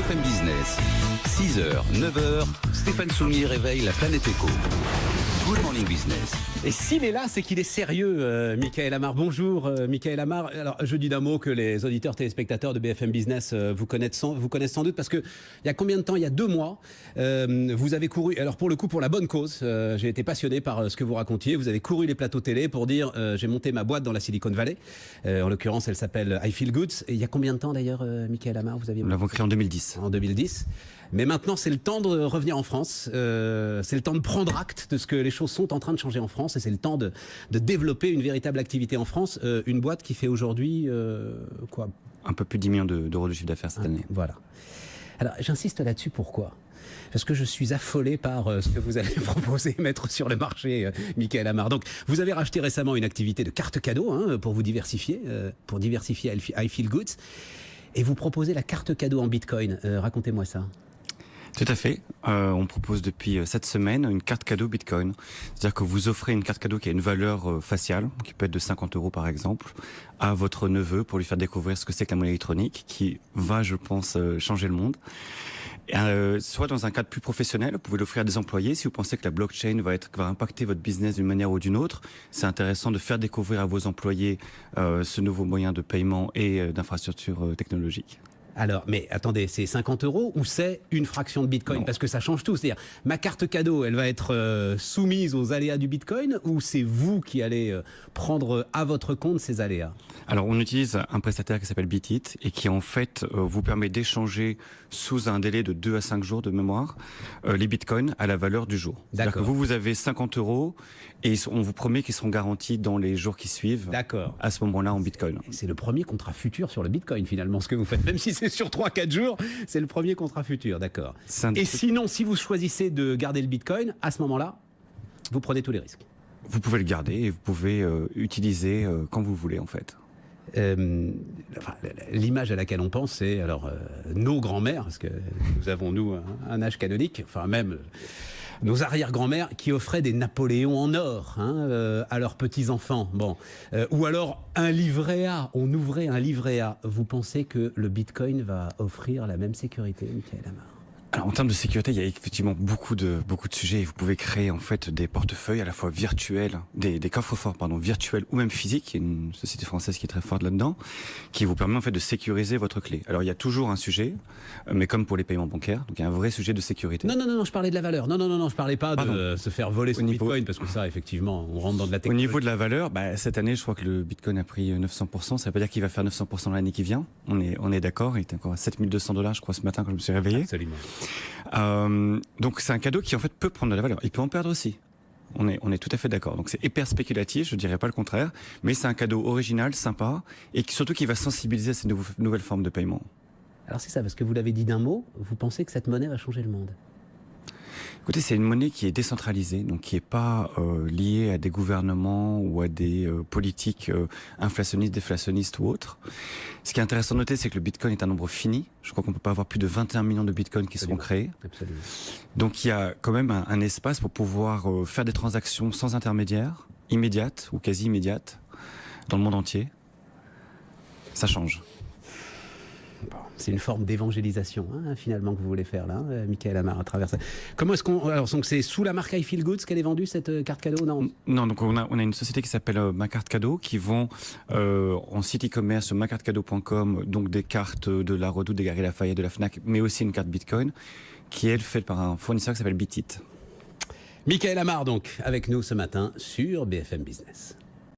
BFM Business, 6h, 9h, Stéphane Soumier réveille la planète éco. Good Morning Business. Et s'il est là, c'est qu'il est sérieux, Michael Amar. Bonjour, Michael Amar. Alors, je dis d'un mot que les auditeurs téléspectateurs de BFM Business vous connaissent sans doute, parce que il y a combien de temps? Il y a 2 mois, vous avez couru, alors pour le coup, pour la bonne cause. J'ai été passionné par ce que vous racontiez. Vous avez couru les plateaux télé pour dire j'ai monté ma boîte dans la Silicon Valley. En l'occurrence, elle s'appelle I Feel Good. Et il y a combien de temps d'ailleurs, Michael Amar, Nous l'avons créé en 2010. En 2010. Mais maintenant, c'est le temps de revenir en France. C'est le temps de prendre acte de ce que les choses sont en train de changer en France. Et c'est le temps de développer une véritable activité en France. Une boîte qui fait aujourd'hui quoi? Un peu plus de 10 millions d'euros de chiffre d'affaires cette année. Voilà. Alors, j'insiste là-dessus, pourquoi? Parce que je suis affolé par ce que vous allez proposer, mettre sur le marché, Michael Amar. Donc, vous avez racheté récemment une activité de carte cadeau pour vous diversifier, pour diversifier I Feel Good. Et vous proposez la carte cadeau en Bitcoin. Racontez-moi ça. Tout à fait. On propose depuis cette semaine une carte cadeau Bitcoin. C'est-à-dire que vous offrez une carte cadeau qui a une valeur faciale, qui peut être de 50 € par exemple, à votre neveu pour lui faire découvrir ce que c'est que la monnaie électronique, qui va, je pense, changer le monde. Soit dans un cadre plus professionnel, vous pouvez l'offrir à des employés. Si vous pensez que la blockchain va impacter votre business d'une manière ou d'une autre, c'est intéressant de faire découvrir à vos employés ce nouveau moyen de paiement et d'infrastructure technologique. Alors, mais attendez, c'est 50 € ou c'est une fraction de Bitcoin? Non. Parce que ça change tout. C'est-à-dire, ma carte cadeau, elle va être soumise aux aléas du Bitcoin, ou c'est vous qui allez prendre à votre compte ces aléas? Alors, on utilise un prestataire qui s'appelle Bitit et qui, en fait, vous permet d'échanger sous un délai de 2 à 5 jours de mémoire les bitcoins à la valeur du jour. C'est-à-dire que vous avez 50 € et on vous promet qu'ils seront garantis dans les jours qui suivent. D'accord. À ce moment-là en bitcoin. C'est le premier contrat futur sur le Bitcoin, finalement, ce que vous faites. Même si c'est sur 3-4 jours, c'est le premier contrat futur, d'accord. Et sinon, si vous choisissez de garder le Bitcoin, à ce moment-là, vous prenez tous les risques. Vous pouvez le garder et vous pouvez utiliser quand vous voulez, en fait. L'image à laquelle on pense, c'est alors nos grands-mères, parce que nous avons un âge canonique, enfin même nos arrière-grand-mères qui offraient des Napoléons en or à leurs petits-enfants. Bon, ou alors un livret A, on ouvrait un livret A. Vous pensez que le Bitcoin va offrir la même sécurité, Michael Amar? Alors en termes de sécurité, il y a effectivement beaucoup de sujets. Vous pouvez créer en fait des portefeuilles à la fois virtuels, des coffres-forts virtuels ou même physiques. Il y a une société française qui est très forte là-dedans, qui vous permet en fait de sécuriser votre clé. Alors il y a toujours un sujet, mais comme pour les paiements bancaires, donc il y a un vrai sujet de sécurité. Non, je parlais de la valeur. Non, je parlais pas de se faire voler son Bitcoin, parce que ça, effectivement, on rentre dans de la technologie. Au niveau de la valeur, cette année, je crois que le Bitcoin a pris 900%. Ça veut pas dire qu'il va faire 900% l'année qui vient. On est d'accord. Il était encore à 7200 $, je crois, ce matin quand je me suis réveillé. Absolument. Donc c'est un cadeau qui en fait peut prendre de la valeur. Il peut en perdre aussi. On est tout à fait d'accord. Donc c'est hyper spéculatif, je dirais pas le contraire, mais c'est un cadeau original, sympa, et surtout qui va sensibiliser à ces nouvelles formes de paiement. Alors c'est ça, parce que vous l'avez dit d'un mot, vous pensez que cette monnaie va changer le monde? Écoutez, c'est une monnaie qui est décentralisée, donc qui est pas liée à des gouvernements ou à des politiques inflationnistes, déflationnistes ou autres. Ce qui est intéressant de noter, c'est que le Bitcoin est un nombre fini. Je crois qu'on peut pas avoir plus de 21 millions de Bitcoins qui seront créés. Absolument. Donc il y a quand même un espace pour pouvoir faire des transactions sans intermédiaire, immédiates ou quasi immédiates, dans le monde entier. Ça change. Bon, c'est une forme d'évangélisation, finalement, que vous voulez faire là, Michael Amar, à travers ça. Comment est-ce qu'on... Alors, donc c'est sous la marque I Feel Good qu'elle est vendue, cette carte cadeau? Non, donc on a une société qui s'appelle Ma Carte Cadeau, qui vend en site e-commerce sur macartecadeau.com, donc des cartes de la Redoute, des Galeries Lafayette, de la Fnac, mais aussi une carte Bitcoin, qui est faite par un fournisseur qui s'appelle Bitit. Michael Amar, donc, avec nous ce matin sur BFM Business.